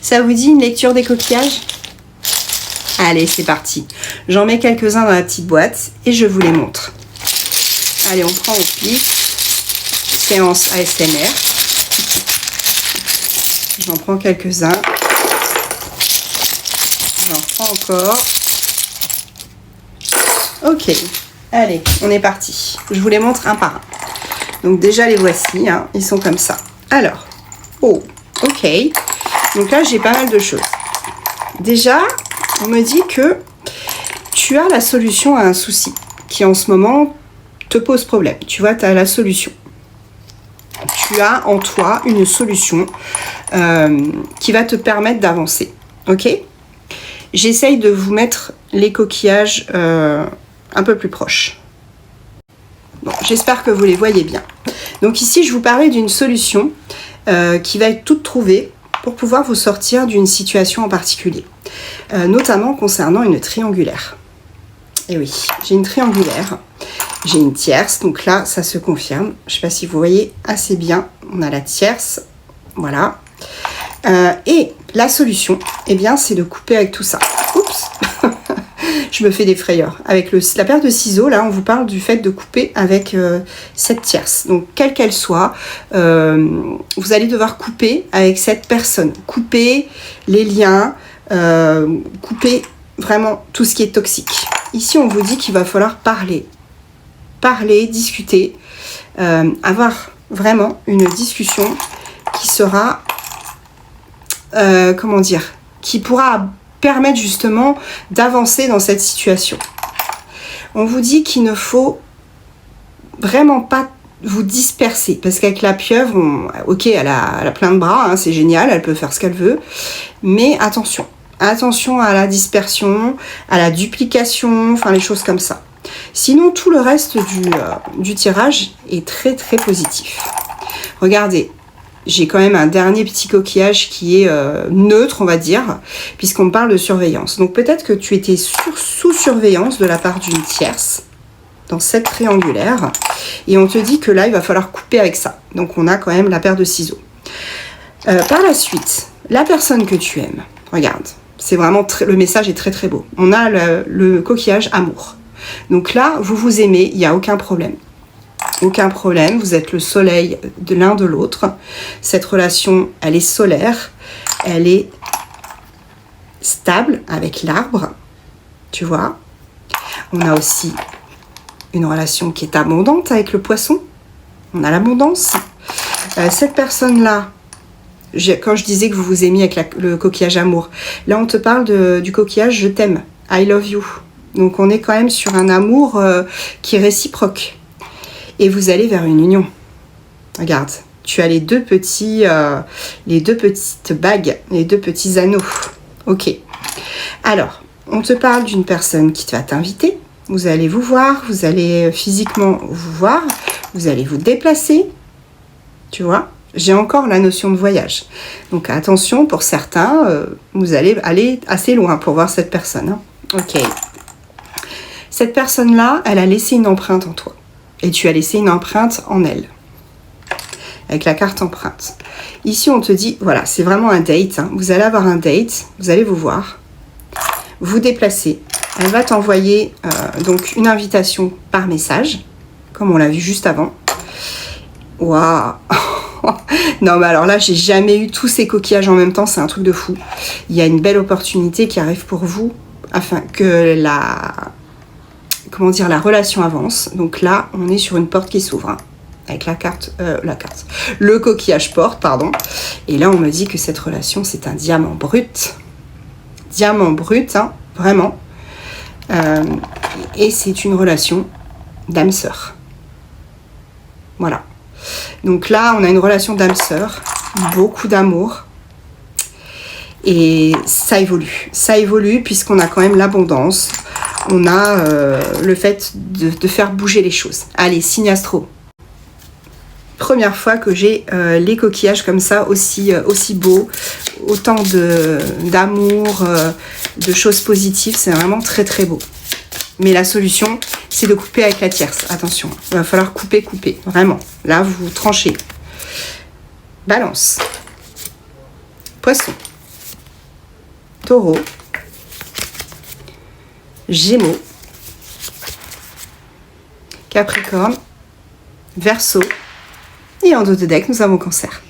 Ça vous dit une lecture des coquillages? Allez, c'est parti. J'en mets quelques-uns dans la petite boîte et je vous les montre. Allez, on prend au pif. Séance ASMR. J'en prends quelques-uns. J'en prends encore. Ok. Allez, on est parti. Je vous les montre un par un. Donc déjà, les voici. Hein, ils sont comme ça. Alors. Oh, ok. Donc là, j'ai pas mal de choses. Déjà, on me dit que tu as la solution à un souci qui en ce moment te pose problème. Tu vois, tu as la solution. Tu as en toi une solution qui va te permettre d'avancer. Ok? J'essaye de vous mettre les coquillages un peu plus proches. Bon, j'espère que vous les voyez bien. Donc ici, je vous parlais d'une solution qui va être toute trouvée pour pouvoir vous sortir d'une situation en particulier, notamment concernant une triangulaire. Et oui, j'ai une triangulaire, j'ai une tierce, donc là, ça se confirme. Je ne sais pas si vous voyez assez bien, on a la tierce, voilà. Et la solution, eh bien, c'est de couper avec tout ça. Oups. Je me fais des frayeurs. Avec la paire de ciseaux, là, on vous parle du fait de couper avec cette tierce. Donc, quelle qu'elle soit, vous allez devoir couper avec cette personne. Couper les liens, couper vraiment tout ce qui est toxique. Ici, on vous dit qu'il va falloir parler. Parler, discuter, avoir vraiment une discussion qui sera, comment dire, qui pourra permettre justement d'avancer dans cette situation. On vous dit qu'il ne faut vraiment pas vous disperser, parce qu'avec la pieuvre, ok, elle a plein de bras, hein, c'est génial, elle peut faire ce qu'elle veut, mais attention, attention à la dispersion, à la duplication, enfin les choses comme ça. Sinon, tout le reste du tirage est très très positif. Regardez, j'ai quand même un dernier petit coquillage qui est neutre, on va dire, puisqu'on parle de surveillance. Donc peut-être que tu étais sous surveillance de la part d'une tierce, dans cette triangulaire, et on te dit que là, il va falloir couper avec ça. Donc on a quand même la paire de ciseaux. Par la suite, la personne que tu aimes, regarde, c'est vraiment le message est très très beau. On a le coquillage amour. Donc là, vous vous aimez, il n'y a aucun problème. Aucun problème, vous êtes le soleil de l'un de l'autre. Cette relation, elle est solaire, elle est stable avec l'arbre, tu vois. On a aussi une relation qui est abondante avec le poisson. On a l'abondance. Cette personne-là, quand je disais que vous vous aimiez avec le coquillage amour, là on te parle du coquillage je t'aime, I love you. Donc on est quand même sur un amour qui est réciproque. Et vous allez vers une union. Regarde, tu as les deux petites bagues, les deux petits anneaux. Ok. Alors, on te parle d'une personne qui va t'inviter. Vous allez vous voir, vous allez physiquement vous voir, vous allez vous déplacer. Tu vois, j'ai encore la notion de voyage. Donc attention, pour certains, vous allez aller assez loin pour voir cette personne. Hein. Ok. Cette personne-là, elle a laissé une empreinte en toi. Et tu as laissé une empreinte en elle. Avec la carte empreinte. Ici, on te dit, voilà, c'est vraiment un date. Hein. Vous allez avoir un date, vous allez vous voir, vous déplacer. Elle va t'envoyer donc une invitation par message, comme on l'a vu juste avant. Waouh. Non, mais alors là, j'ai jamais eu tous ces coquillages en même temps, c'est un truc de fou. Il y a une belle opportunité qui arrive pour vous, afin que la relation avance. Donc là, on est sur une porte qui s'ouvre. Hein, avec le coquillage porte, pardon. Et là, on me dit que cette relation, c'est un diamant brut. Diamant brut, hein, vraiment. Et c'est une relation d'âme-sœur. Voilà. Donc là, on a une relation d'âme-sœur, beaucoup d'amour. Et ça évolue. Ça évolue puisqu'on a quand même l'abondance. On a le fait de faire bouger les choses. Allez, signe astro. Première fois que j'ai les coquillages comme ça, aussi beaux, autant d'amour, de choses positives. C'est vraiment très très beau. Mais la solution, c'est de couper avec la tierce. Attention, il va falloir couper, vraiment. Là, vous tranchez. Balance. Poisson. Taureau, Gémeaux, Capricorne, Verseau et en dos de deck, nous avons Cancer.